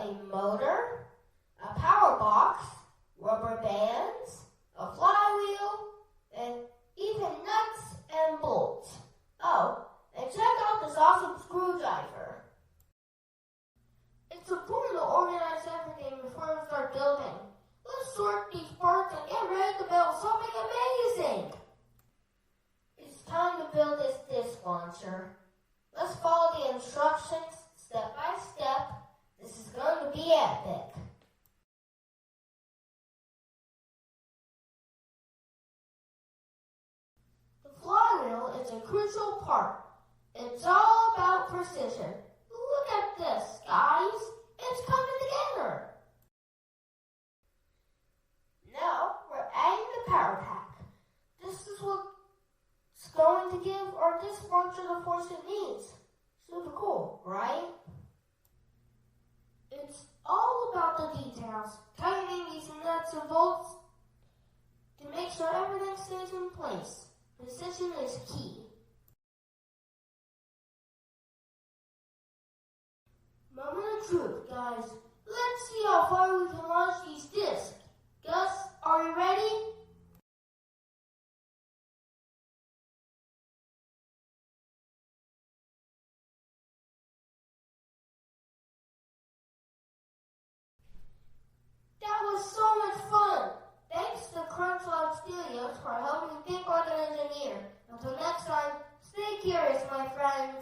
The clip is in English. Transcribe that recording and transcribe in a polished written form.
got a motor, a power box, rubber bands, a flywheel, and even nuts and bolts. Oh, and check out this awesome screwdriver. It's important to organize everything before we start building. Let's sort these parts and get ready to build something amazing. It's time to build this disc launcher. Let's follow the instructions step by step. This is going to be epic. The flywheel is a crucial part. It's all about precision. Look at this, guys. It's coming together. Now we're adding the power pack. This is what's going to give our disc launcher the force it needs. Super cool, right? It's all about the details, tightening these nuts and bolts to make sure everything stays in place. Precision is key. Moment of truth, guys. Let's see how far we can launch these discs. Gus, are you ready? That was so much fun! Thanks to Crunch Lab Studios for helping me think like an engineer. Until next time, stay curious, my friends.